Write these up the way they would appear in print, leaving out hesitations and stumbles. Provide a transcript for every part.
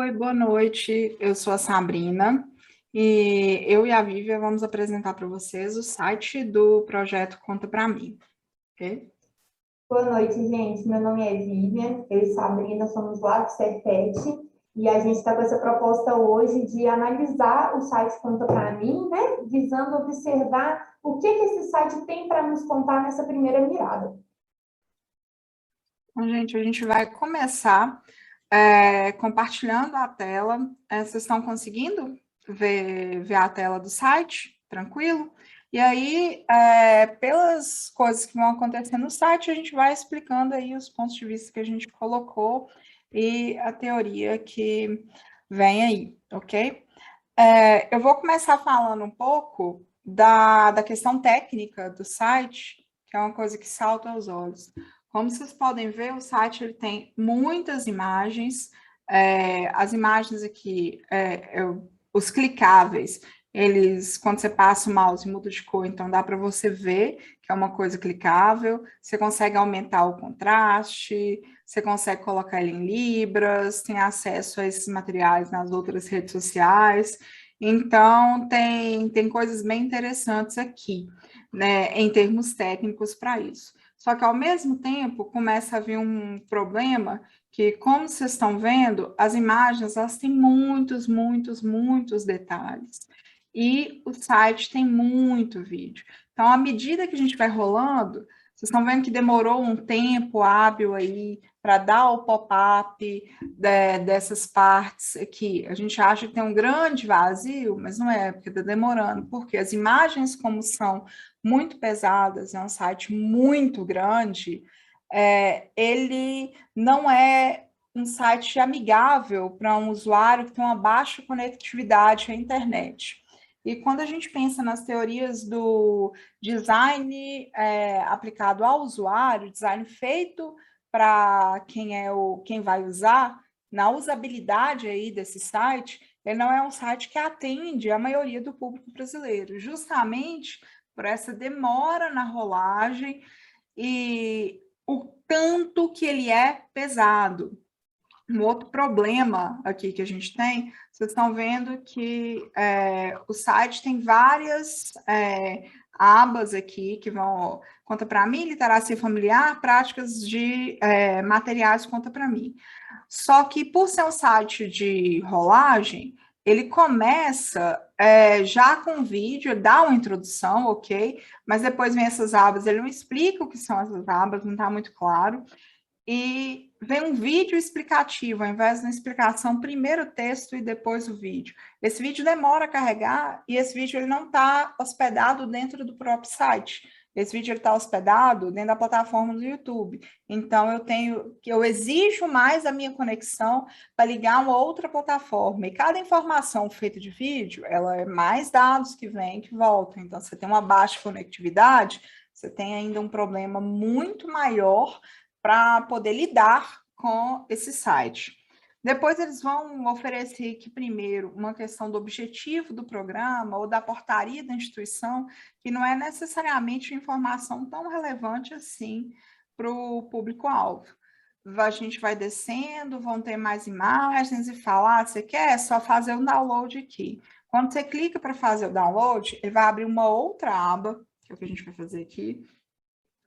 Oi, boa noite. Eu sou a Sabrina e eu e a Vívia vamos apresentar para vocês o site do projeto Conta Pra Mim, ok? Boa noite, gente. Meu nome é Vivian, eu e Sabrina somos lá do Serpete e a gente está com essa proposta hoje de analisar o site Conta Pra Mim, né? Visando observar o que esse site tem para nos contar nessa primeira mirada. Então, gente, a gente vai começar compartilhando a tela. Vocês estão conseguindo ver a tela do site? Tranquilo? E aí, pelas coisas que vão acontecer no site, a gente vai explicando aí os pontos de vista que a gente colocou e a teoria que vem aí, ok? Eu vou começar falando um pouco da questão técnica do site, que é uma coisa que salta aos olhos. Como vocês podem ver, o site ele tem muitas imagens. As imagens aqui, os clicáveis, eles, quando você passa o mouse, muda de cor, então dá para você ver que é uma coisa clicável. Você consegue aumentar o contraste, você consegue colocar ele em libras, tem acesso a esses materiais nas outras redes sociais. Então, tem coisas bem interessantes aqui, né, em termos técnicos para isso. Só que, ao mesmo tempo, começa a vir um problema que, como vocês estão vendo, as imagens, elas têm muitos, muitos, muitos detalhes. E o site tem muito vídeo. Então, à medida que a gente vai rolando, vocês estão vendo que demorou um tempo hábil aí para dar o pop-up dessas partes aqui. A gente acha que tem um grande vazio, mas não é, porque está demorando, porque as imagens, como são muito pesadas, é um site muito grande, ele não é um site amigável para um usuário que tem uma baixa conectividade à internet. E quando a gente pensa nas teorias do design aplicado ao usuário, design feito para quem vai usar, na usabilidade aí desse site, ele não é um site que atende a maioria do público brasileiro, justamente por essa demora na rolagem e o tanto que ele é pesado. Um outro problema aqui que a gente tem, vocês estão vendo que o site tem várias abas aqui que vão, conta para mim, literacia familiar, práticas de materiais, conta para mim. Só que por ser um site de rolagem, ele começa já com vídeo, dá uma introdução, ok? Mas depois vem essas abas, ele não explica o que são essas abas, não está muito claro. E vem um vídeo explicativo, ao invés de uma explicação, primeiro o texto e depois o vídeo. Esse vídeo demora a carregar e esse vídeo ele não está hospedado dentro do próprio site. Esse vídeo está hospedado dentro da plataforma do YouTube. Então, eu exijo mais a minha conexão para ligar uma outra plataforma. E cada informação feita de vídeo, ela é mais dados que vêm que voltam. Então, você tem uma baixa conectividade, você tem ainda um problema muito maior para poder lidar com esse site. Depois eles vão oferecer aqui primeiro uma questão do objetivo do programa ou da portaria da instituição, que não é necessariamente informação tão relevante assim para o público-alvo. A gente vai descendo, vão ter mais imagens e falar, você quer? É só fazer o download aqui. Quando você clica para fazer o download, ele vai abrir uma outra aba, que é o que a gente vai fazer aqui,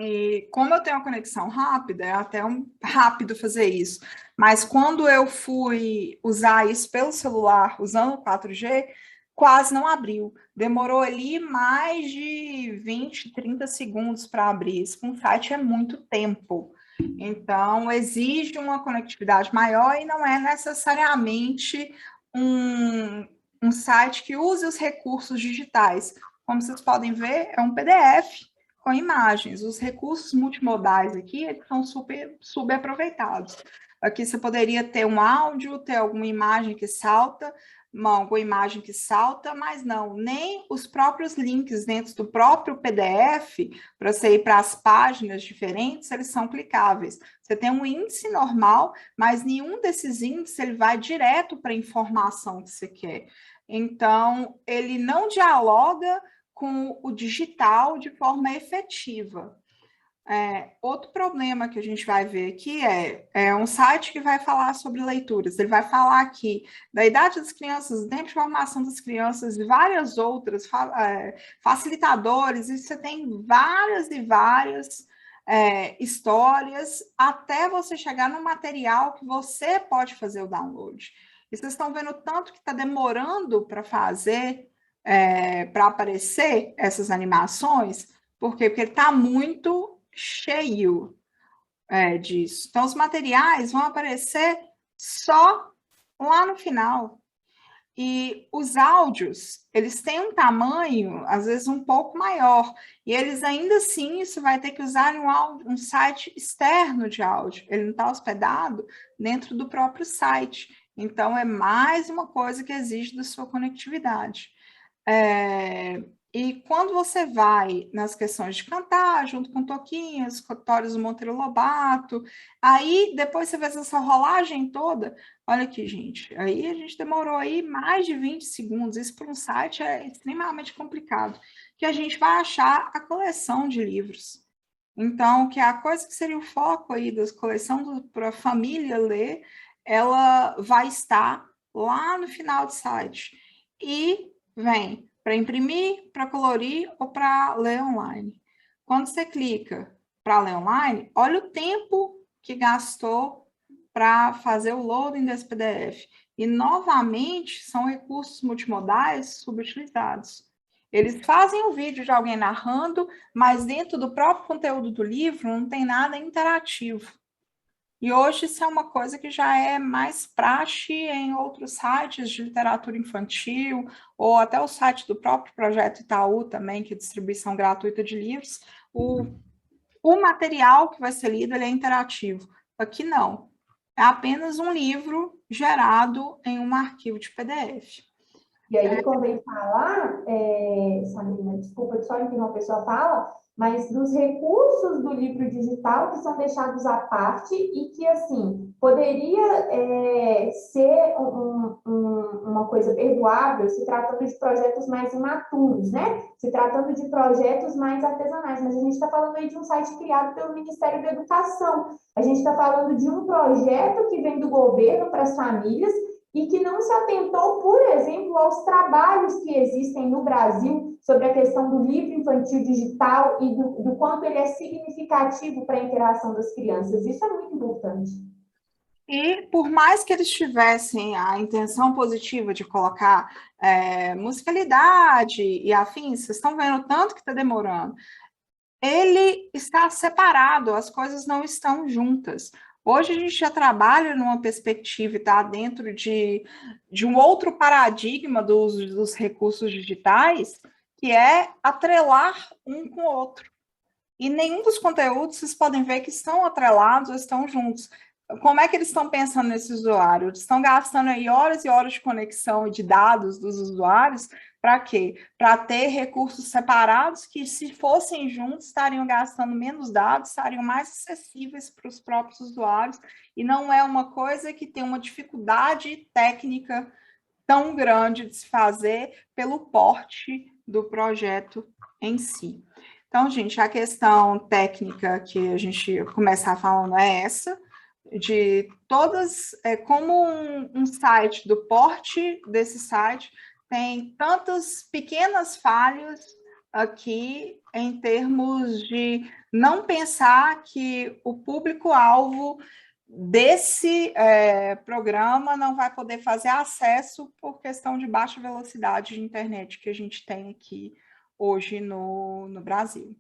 e como eu tenho uma conexão rápida, é até rápido fazer isso. Mas quando eu fui usar isso pelo celular, usando o 4G, quase não abriu. Demorou ali mais de 20, 30 segundos para abrir. Isso com um site é muito tempo. Então, exige uma conectividade maior e não é necessariamente um site que use os recursos digitais. Como vocês podem ver, é um PDF com imagens. Os recursos multimodais aqui eles são super subaproveitados. Aqui você poderia ter um áudio, ter alguma imagem que salta, alguma imagem que salta, mas não, nem os próprios links dentro do próprio PDF, para você ir para as páginas diferentes, eles são clicáveis. Você tem um índice normal, mas nenhum desses índices ele vai direto para a informação que você quer. Então, ele não dialoga com o digital de forma efetiva. Outro problema que a gente vai ver aqui é um site que vai falar sobre leituras. Ele vai falar aqui da idade das crianças, do tempo de formação das crianças e várias outras, facilitadores, e você tem várias e várias histórias até você chegar no material que você pode fazer o download. E vocês estão vendo tanto que está demorando para fazer, para aparecer essas animações. Por quê? Porque ele está muito cheio disso. Então, os materiais vão aparecer só lá no final. E os áudios, eles têm um tamanho, às vezes, um pouco maior. E eles, ainda assim, isso vai ter que usar um site externo de áudio. Ele não está hospedado dentro do próprio site. Então, é mais uma coisa que exige da sua conectividade. E quando você vai nas questões de cantar, junto com Toquinhas, Cotórios do Monteiro Lobato, aí depois você vê essa rolagem toda, olha aqui, gente, aí a gente demorou aí mais de 20 segundos, isso para um site é extremamente complicado, que a gente vai achar a coleção de livros. Então, que a coisa que seria o foco aí da coleção para a família ler, ela vai estar lá no final do site. E vem para imprimir, para colorir ou para ler online. Quando você clica para ler online, olha o tempo que gastou para fazer o loading desse PDF. E, novamente, são recursos multimodais subutilizados. Eles fazem o vídeo de alguém narrando, mas dentro do próprio conteúdo do livro não tem nada interativo. E hoje isso é uma coisa que já é mais praxe em outros sites de literatura infantil, ou até o site do próprio Projeto Itaú também, que é distribuição gratuita de livros. O material que vai ser lido ele é interativo. Aqui não. É apenas um livro gerado em um arquivo de PDF. E aí convém falar, Sabrina, desculpa só interromper sua fala, mas dos recursos do livro digital que são deixados à parte e que, assim, poderia ser uma coisa perdoável se tratando de projetos mais imaturos, né? Se tratando de projetos mais artesanais, mas a gente está falando aí de um site criado pelo Ministério da Educação, a gente está falando de um projeto que vem do governo para as famílias e que não se atentou, por exemplo, aos trabalhos que existem no Brasil sobre a questão do livro infantil digital e do quanto ele é significativo para a interação das crianças. Isso é muito importante. E por mais que eles tivessem a intenção positiva de colocar musicalidade e afins, vocês estão vendo tanto que está demorando. Ele está separado, as coisas não estão juntas. Hoje a gente já trabalha numa perspectiva e está dentro de um outro paradigma dos recursos digitais, que é atrelar um com o outro. E nenhum dos conteúdos vocês podem ver que estão atrelados ou estão juntos. Como é que eles estão pensando nesse usuário? Eles estão gastando aí horas e horas de conexão e de dados dos usuários para quê? Para ter recursos separados que, se fossem juntos, estariam gastando menos dados, estariam mais acessíveis para os próprios usuários, e não é uma coisa que tem uma dificuldade técnica tão grande de se fazer pelo porte do projeto em si. Então, gente, a questão técnica que a gente começar falando é essa, de todas, como um site, do porte desse site, tem tantas pequenas falhas aqui em termos de não pensar que o público-alvo desse programa não vai poder fazer acesso por questão de baixa velocidade de internet que a gente tem aqui hoje no Brasil.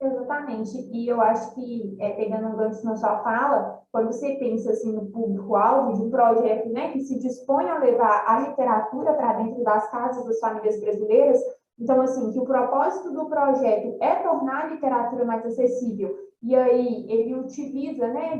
Exatamente, e eu acho que, pegando um gancho na sua fala, quando você pensa assim, no público-alvo de um projeto, né, que se dispõe a levar a literatura para dentro das casas das famílias brasileiras, então, assim, que o propósito do projeto é tornar a literatura mais acessível, e aí ele utiliza, né,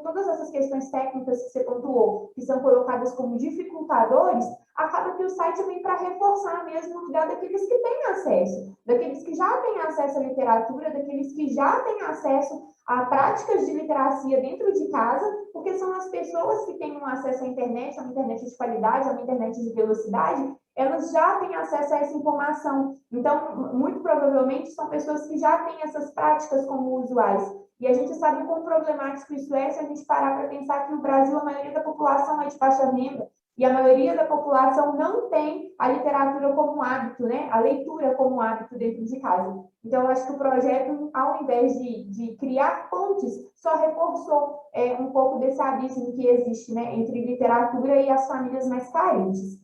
todas essas questões técnicas que você pontuou, que são colocadas como dificultadores, acaba que o site vem para reforçar mesmo o lugar daqueles que têm acesso, daqueles que já têm acesso à literatura, daqueles que já têm acesso a práticas de literacia dentro de casa, porque são as pessoas que têm um acesso à internet, a uma internet de qualidade, a uma internet de velocidade, elas já têm acesso a essa informação. Então, muito provavelmente, são pessoas que já têm essas práticas como usuários. E a gente sabe quão problemático isso é se a gente parar para pensar que no Brasil a maioria da população é de baixa renda. E a maioria da população não tem a literatura como hábito, né? A leitura como hábito dentro de casa. Então, eu acho que o projeto, ao invés de criar pontes, só reforçou um pouco desse abismo que existe, né, entre literatura e as famílias mais carentes.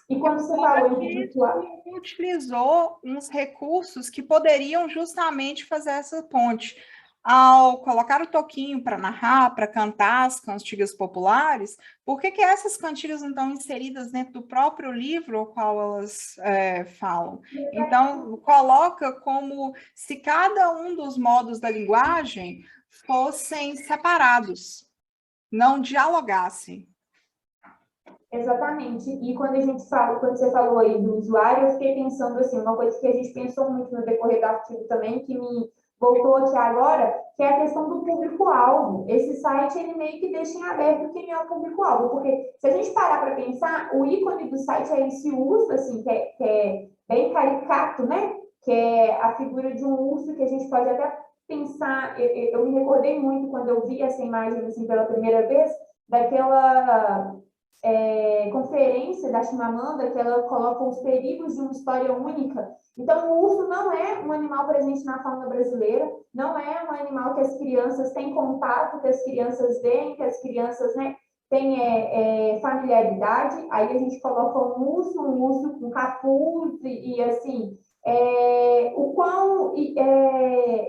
E quando você falou em público-alvo, utilizou uns recursos que poderiam justamente fazer essa ponte. Ao colocar o toquinho para narrar, para cantar as cantigas populares, por que essas cantigas não estão inseridas dentro do próprio livro ao qual elas falam? Então, coloca como se cada um dos modos da linguagem fossem separados, não dialogassem. Exatamente. E quando a gente fala, quando você falou aí do usuário, eu fiquei pensando assim, uma coisa que a gente pensou muito no decorrer do artigo também, que me voltou aqui agora, que é a questão do público-alvo. Esse site, ele meio que deixa em aberto quem é o público-alvo, porque se a gente parar para pensar, o ícone do site é esse urso, assim, que é bem caricato, né? Que é a figura de um urso que a gente pode até pensar, eu me recordei muito quando eu vi essa imagem, assim, pela primeira vez, daquela conferência da Chimamanda, que ela coloca os perigos de uma história única. Então, o urso não é um animal presente na fauna brasileira, não é um animal que as crianças têm contato, que as crianças veem, que as crianças, né, têm familiaridade. Aí a gente coloca um urso com capuz e assim,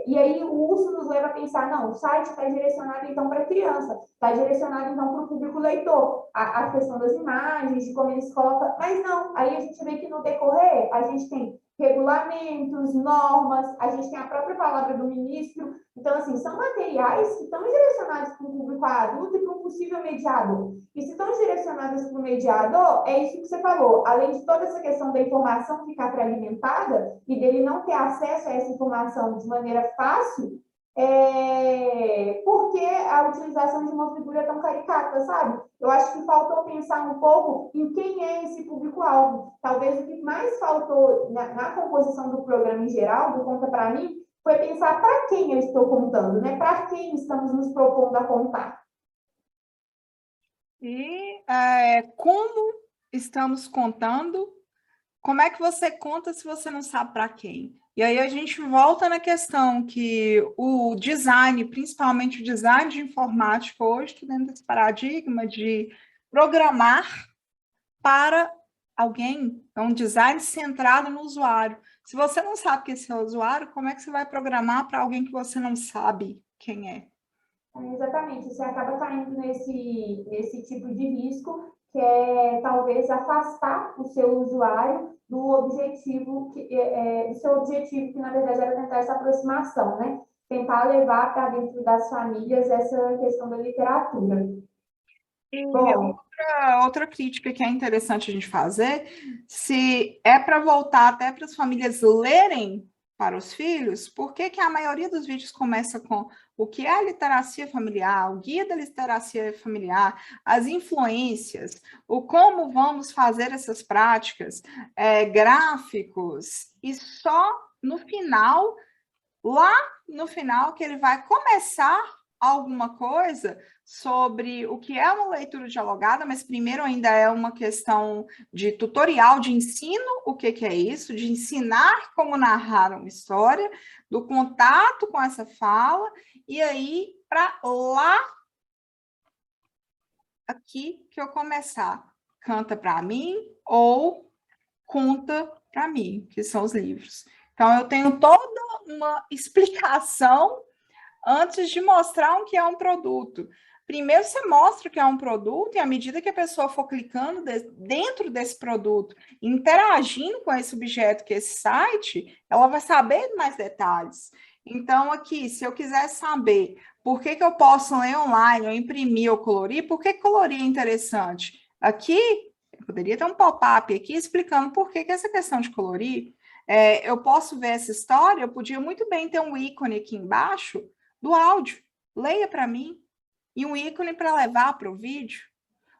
e aí o urso nos leva a pensar, não, o site está direcionado então para criança, está direcionado então para o público leitor, a questão das imagens, de como eles colocam, mas não, aí a gente vê que no decorrer a gente tem regulamentos, normas, a gente tem a própria palavra do ministro, então assim, são materiais que estão direcionados para o público adulto e para um possível mediador. E se estão direcionadas para o mediador, é isso que você falou, além de toda essa questão da informação ficar fragmentada e dele não ter acesso a essa informação de maneira fácil, porque a utilização de uma figura tão caricata, sabe? Eu acho que faltou pensar um pouco em quem é esse público-alvo. Talvez o que mais faltou na composição do programa em geral, do Conta Pra Mim, foi pensar para quem eu estou contando, né? Para quem estamos nos propondo a contar. E como estamos contando? Como é que você conta se você não sabe para quem? E aí a gente volta na questão que o design, principalmente o design de informática, hoje está dentro desse paradigma de programar para alguém, é um design centrado no usuário. Se você não sabe que esse é o usuário, como é que você vai programar para alguém que você não sabe quem é? Exatamente, você acaba caindo nesse tipo de risco, que é talvez afastar o seu usuário do objetivo, do seu objetivo, que na verdade era tentar essa aproximação, né? Tentar levar para dentro das famílias essa questão da literatura. E Bom, outra crítica que é interessante a gente fazer, se é para voltar até para as famílias lerem para os filhos, por que a maioria dos vídeos começa com o que é a literacia familiar, o guia da literacia familiar, as influências, o como vamos fazer essas práticas, gráficos, e só no final, lá no final, que ele vai começar alguma coisa sobre o que é uma leitura dialogada, mas primeiro ainda é uma questão de tutorial, de ensino, o que é isso, de ensinar como narrar uma história, do contato com essa fala, e aí para lá, aqui que eu começar, canta para mim ou conta para mim, que são os livros. Então eu tenho toda uma explicação antes de mostrar o que é um produto. Primeiro você mostra o que é um produto, e à medida que a pessoa for clicando dentro desse produto, interagindo com esse objeto, que é esse site, ela vai saber mais detalhes. Então, aqui, se eu quiser saber por que eu posso ler online, ou imprimir ou colorir, por que colorir é interessante? Aqui, eu poderia ter um pop-up aqui explicando por que essa questão de colorir. Eu posso ver essa história, eu podia muito bem ter um ícone aqui embaixo do áudio, leia para mim, e um ícone para levar para o vídeo.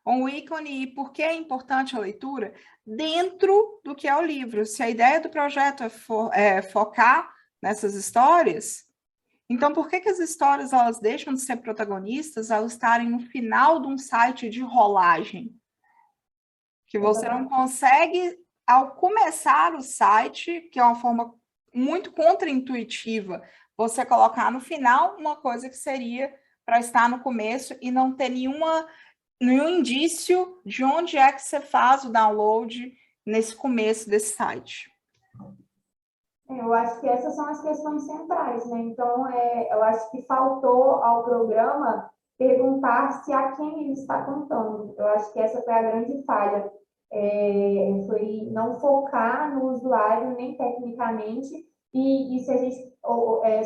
um ícone, e por que é importante a leitura dentro do que é o livro. Se a ideia do projeto é focar nessas histórias, então por que as histórias elas deixam de ser protagonistas ao estarem no final de um site de rolagem? Que você não consegue, ao começar o site, que é uma forma muito contraintuitiva, você colocar no final uma coisa que seria para estar no começo e não ter nenhum indício de onde é que você faz o download nesse começo desse site. Eu acho que essas são as questões centrais, né? Então, eu acho que faltou ao programa perguntar se a quem ele está contando. Eu acho que essa foi a grande falha. Foi não focar no usuário nem tecnicamente, e se a gente,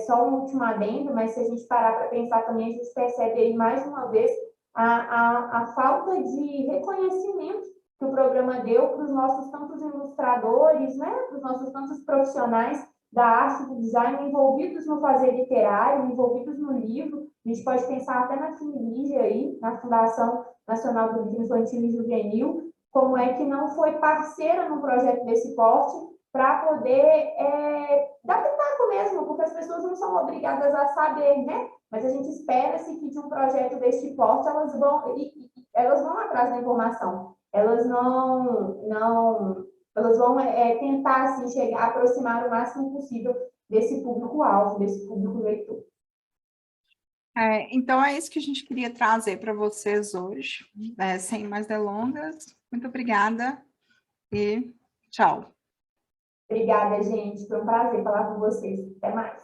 só um último adendo, mas se a gente parar para pensar também, a gente percebe aí mais uma vez a falta de reconhecimento que o programa deu para os nossos tantos ilustradores, né, para os nossos tantos profissionais da arte e do design envolvidos no fazer literário, envolvidos no livro. A gente pode pensar até na FINILIGE aí, na Fundação Nacional do Livro Infantil e Juvenil, como é que não foi parceira num projeto desse porte para poder dar pitaco mesmo, porque as pessoas não são obrigadas a saber, né? Mas a gente espera-se que de um projeto deste porte elas vão atrás da informação. Elas elas vão tentar assim, chegar, aproximar o máximo possível desse público-alvo, desse público leitor. Então é isso que a gente queria trazer para vocês hoje, sem mais delongas. Muito obrigada e tchau. Obrigada, gente. Foi um prazer falar com vocês. Até mais.